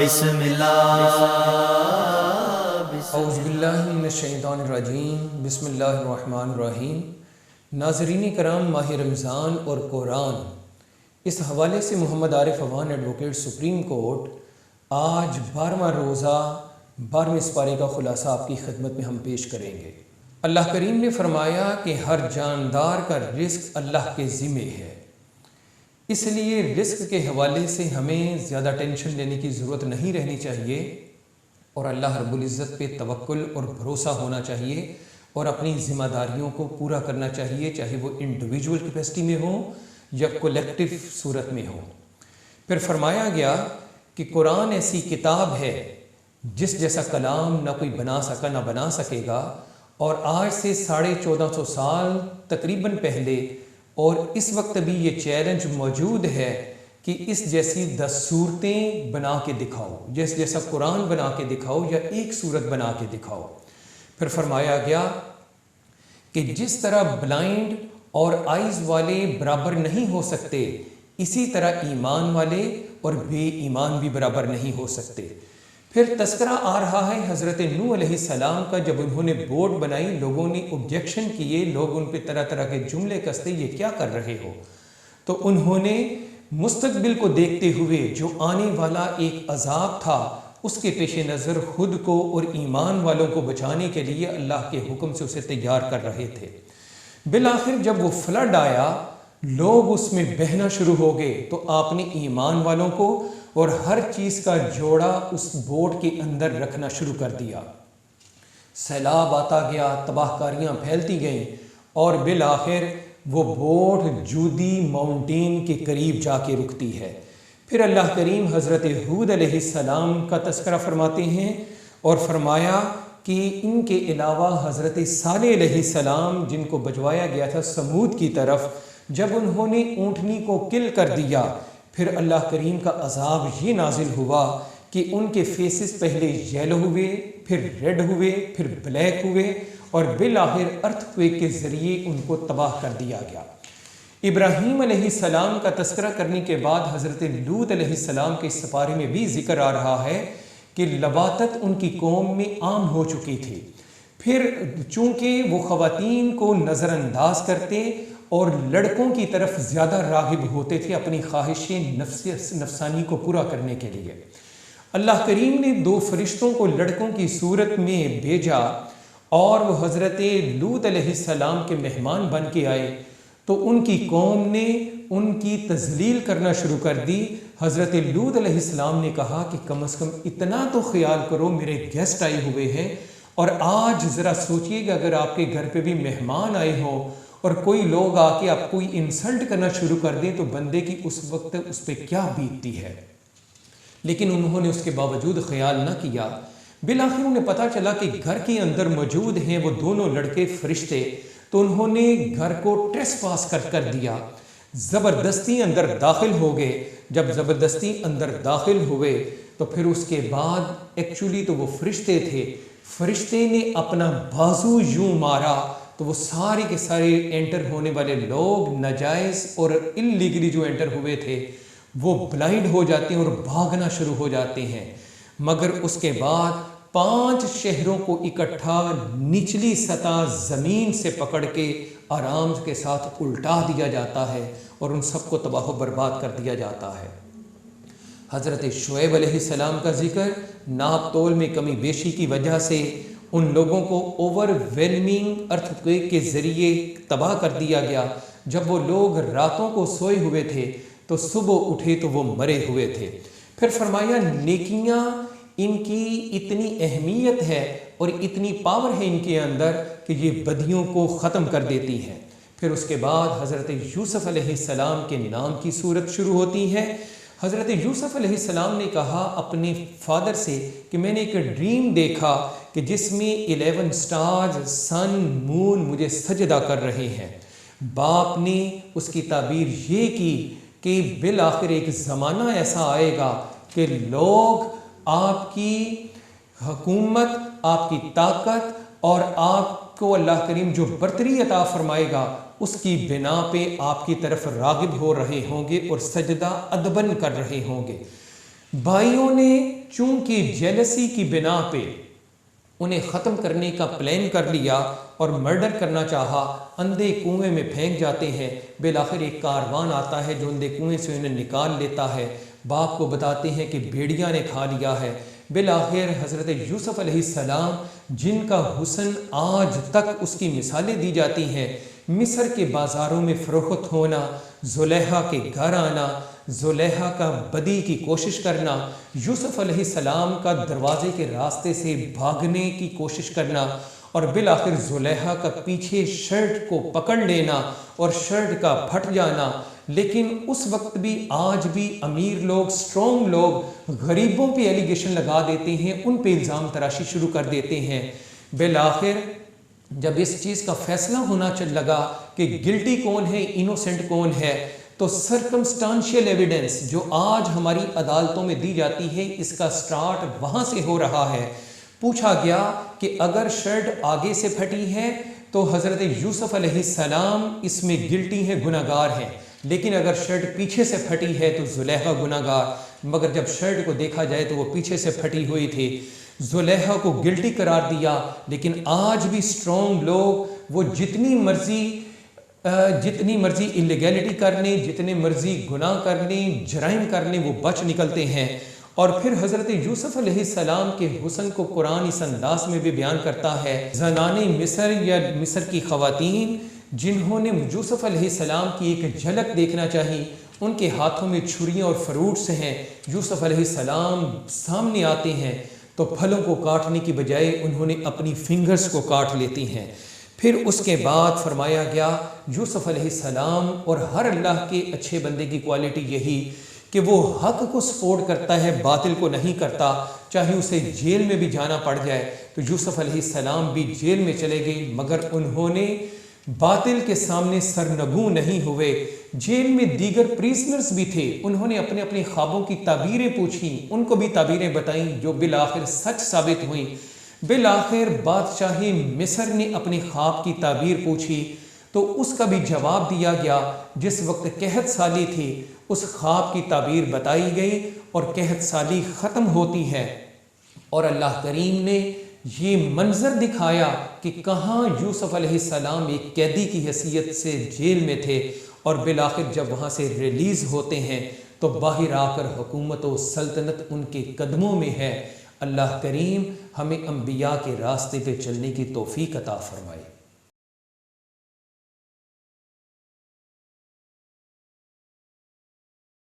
بسم اللہ اعوذ باللہ من الشیطان الرجیم، بسم اللہ الرحمن الرحیم۔ ناظرین کرام، ماہ رمضان اور قرآن، اس حوالے سے محمد عارف افغان ایڈوکیٹ سپریم کورٹ آج 12واں روزہ 12ویں سپارے کا خلاصہ آپ کی خدمت میں ہم پیش کریں گے۔ اللہ کریم نے فرمایا کہ ہر جاندار کا رزق اللہ کے ذمہ ہے، اس لیے رزق کے حوالے سے ہمیں زیادہ ٹینشن لینے کی ضرورت نہیں رہنی چاہیے، اور اللہ رب العزت پہ توکل اور بھروسہ ہونا چاہیے اور اپنی ذمہ داریوں کو پورا کرنا چاہیے، چاہے وہ انڈیویجول کیپیسٹی میں ہو یا کولیکٹیو صورت میں ہو۔ پھر فرمایا گیا کہ قرآن ایسی کتاب ہے جس جیسا کلام نہ کوئی بنا سکا نہ بنا سکے گا، اور آج سے 1450 سال تقریباً پہلے اور اس وقت بھی یہ چیلنج موجود ہے کہ اس جیسی 10 صورتیں بنا کے دکھاؤ، جیسا قرآن بنا کے دکھاؤ یا ایک صورت بنا کے دکھاؤ۔ پھر فرمایا گیا کہ جس طرح بلائنڈ اور آئیز والے برابر نہیں ہو سکتے، اسی طرح ایمان والے اور بے ایمان بھی برابر نہیں ہو سکتے۔ پھر تذکرہ آ رہا ہے حضرت نوح علیہ السلام کا، جب انہوں نے بوٹ بنائی، لوگوں نے آبجیکشن کیے، لوگ ان پہ طرح طرح کے جملے کستے، یہ کیا کر رہے ہو؟ تو انہوں نے مستقبل کو دیکھتے ہوئے جو آنے والا ایک عذاب تھا، اس کے پیش نظر خود کو اور ایمان والوں کو بچانے کے لیے اللہ کے حکم سے اسے تیار کر رہے تھے۔ بالآخر جب وہ فلڈ آیا، لوگ اس میں بہنا شروع ہو گئے، تو آپ نے ایمان والوں کو اور ہر چیز کا جوڑا اس بوٹ کے اندر رکھنا شروع کر دیا۔ سیلاب آتا گیا، تباہ کاریاں پھیلتی گئیں، اور بالآخر وہ بوٹ جودی ماؤنٹین کے قریب جا کے رکتی ہے۔ پھر اللہ کریم حضرت ہود علیہ السلام کا تذکرہ فرماتے ہیں اور فرمایا کہ ان کے علاوہ حضرت صالح علیہ السلام، جن کو بھجوایا گیا تھا سمود کی طرف، جب انہوں نے اونٹنی کو کل کر دیا، پھر اللہ کریم کا عذاب یہ نازل ہوا کہ ان کے فیسز پہلے یلو ہوئے، پھر ریڈ ہوئے، پھر بلیک ہوئے، اور بالآخر ارتھ کویک کے ذریعے ان کو تباہ کر دیا گیا۔ ابراہیم علیہ السلام کا تذکرہ کرنے کے بعد حضرت لوط علیہ السلام کے اس سپارے میں بھی ذکر آ رہا ہے کہ لواطت ان کی قوم میں عام ہو چکی تھی۔ پھر چونکہ وہ خواتین کو نظر انداز کرتے اور لڑکوں کی طرف زیادہ راغب ہوتے تھے اپنی خواہش نفسانی کو پورا کرنے کے لیے، اللہ کریم نے 2 فرشتوں کو لڑکوں کی صورت میں بھیجا، اور وہ حضرت لوط علیہ السلام کے مہمان بن کے آئے، تو ان کی قوم نے ان کی تذلیل کرنا شروع کر دی۔ حضرت لوط علیہ السلام نے کہا کہ کم از کم اتنا تو خیال کرو، میرے گیسٹ آئے ہوئے ہیں، اور آج ذرا سوچئے کہ اگر آپ کے گھر پہ بھی مہمان آئے ہوں اور کوئی لوگ آ کے آپ کوئی انسلٹ کرنا شروع کر دیں تو بندے کی اس وقت اس پہ کیا بیتتی ہے۔ لیکن انہوں نے اس کے باوجود خیال نہ کیا۔ بالآخر انہیں پتہ چلا کہ گھر کے اندر موجود ہیں وہ دونوں لڑکے فرشتے، تو انہوں نے گھر کو ٹریس پاس کر دیا، زبردستی اندر داخل ہو گئے۔ جب زبردستی اندر داخل ہوئے تو پھر اس کے بعد ایکچولی تو وہ فرشتے تھے، فرشتے نے اپنا بازو یوں مارا تو وہ سارے کے سارے انٹر ہونے والے لوگ، ناجائز اور انلیگلی جو انٹر ہوئے تھے، وہ بلائنڈ ہو جاتے ہیں اور بھاگنا شروع ہو جاتے ہیں۔ مگر اس کے بعد 5 شہروں کو اکٹھا نچلی سطح زمین سے پکڑ کے آرام کے ساتھ الٹا دیا جاتا ہے اور ان سب کو تباہ و برباد کر دیا جاتا ہے۔ حضرت شعیب علیہ السلام کا ذکر، ناپ تول میں کمی بیشی کی وجہ سے ان لوگوں کو اوور ویلمنگ ارتھ کویک کے ذریعے تباہ کر دیا گیا۔ جب وہ لوگ راتوں کو سوئے ہوئے تھے تو صبح اٹھے تو وہ مرے ہوئے تھے۔ پھر فرمایا نیکیاں، ان کی اتنی اہمیت ہے اور اتنی پاور ہے ان کے اندر کہ یہ بدیوں کو ختم کر دیتی ہیں۔ پھر اس کے بعد حضرت یوسف علیہ السلام کے نام کی صورت شروع ہوتی ہے۔ حضرت یوسف علیہ السلام نے کہا اپنے فادر سے کہ میں نے ایک ڈریم دیکھا کہ جس میں 11 سٹارز، سن، مون مجھے سجدہ کر رہے ہیں۔ باپ نے اس کی تعبیر یہ کی کہ بالآخر ایک زمانہ ایسا آئے گا کہ لوگ آپ کی حکومت، آپ کی طاقت اور آپ کو اللہ کریم جو برتری عطا فرمائے گا اس کی بنا پہ آپ کی طرف راغب ہو رہے ہوں گے اور سجدہ ادبن کر رہے ہوں گے۔ بھائیوں نے چونکہ جیلسی کی بنا پہ انہیں ختم کرنے کا پلان کر لیا اور مرڈر کرنا چاہا، اندھے کنویں میں پھینک جاتے ہیں۔ بالآخر ایک کاروان آتا ہے جو اندھے کنویں سے انہیں نکال لیتا ہے، باپ کو بتاتے ہیں کہ بھیڑیا نے کھا لیا ہے۔ بالآخر حضرت یوسف علیہ السلام جن کا حسن آج تک اس کی مثالیں دی جاتی ہیں، مصر کے بازاروں میں فروخت ہونا، زلیخا کے گھر آنا، زلیخا کا بدی کی کوشش کرنا، یوسف علیہ السلام کا دروازے کے راستے سے بھاگنے کی کوشش کرنا، اور بالآخر زلیخا کا پیچھے شرٹ کو پکڑ لینا اور شرٹ کا پھٹ جانا۔ لیکن اس وقت بھی آج بھی امیر لوگ، سٹرونگ لوگ غریبوں پہ ایلیگیشن لگا دیتے ہیں، ان پہ الزام تراشی شروع کر دیتے ہیں۔ بالآخر جب اس چیز کا فیصلہ ہونا لگا کہ گلٹی کون ہے، انوسنٹ کون ہے، تو سرکمسٹانشیل ایویڈنس جو آج ہماری عدالتوں میں دی جاتی ہے، اس کا سٹارٹ وہاں سے ہو رہا ہے۔ پوچھا گیا کہ اگر شرٹ آگے سے پھٹی ہے تو حضرت یوسف علیہ السلام اس میں گلٹی ہیں، گناہگار ہیں، لیکن اگر شرٹ پیچھے سے پھٹی ہے تو زلیخا گناہگار۔ مگر جب شرٹ کو دیکھا جائے تو وہ پیچھے سے پھٹی ہوئی تھی، زلیخا کو گلٹی قرار دیا۔ لیکن آج بھی سٹرونگ لوگ وہ جتنی مرضی اللیگیلٹی کر لیں، جتنے مرضی گناہ کر لیں، جرائم کر لیں، وہ بچ نکلتے ہیں۔ اور پھر حضرت یوسف علیہ السلام کے حسن کو قرآن اس انداز میں بھی بیان کرتا ہے، زنان مصر یا مصر کی خواتین جنہوں نے یوسف علیہ السلام کی ایک جھلک دیکھنا چاہی، ان کے ہاتھوں میں چھریاں اور فروٹس ہیں، یوسف علیہ السلام سامنے آتے ہیں تو پھلوں کو کاٹنے کی بجائے انہوں نے اپنی فنگرز کو کاٹ لیتی ہیں۔ پھر اس کے بعد فرمایا گیا یوسف علیہ السلام اور ہر اللہ کے اچھے بندے کی کوالٹی یہی کہ وہ حق کو سپورٹ کرتا ہے، باطل کو نہیں کرتا، چاہے اسے جیل میں بھی جانا پڑ جائے۔ تو یوسف علیہ السلام بھی جیل میں چلے گئے، مگر انہوں نے باطل کے سامنے سرنگوں نہیں ہوئے۔ جیل میں دیگر پریزنرز بھی تھے، انہوں نے اپنے اپنے خوابوں کی تعبیریں پوچھیں، ان کو بھی تعبیریں بتائیں جو بالآخر سچ ثابت ہوئیں۔ بالآخر بادشاہ مصر نے اپنے خواب کی تعبیر پوچھی تو اس کا بھی جواب دیا گیا۔ جس وقت قحط سالی تھی اس خواب کی تعبیر بتائی گئی اور قحط سالی ختم ہوتی ہے، اور اللہ کریم نے یہ منظر دکھایا کہ کہاں یوسف علیہ السلام ایک قیدی کی حیثیت سے جیل میں تھے، اور بالآخر جب وہاں سے ریلیز ہوتے ہیں تو باہر آ کر حکومت و سلطنت ان کے قدموں میں ہے۔ اللہ کریم ہمیں انبیاء کے راستے پہ چلنے کی توفیق عطا فرمائے۔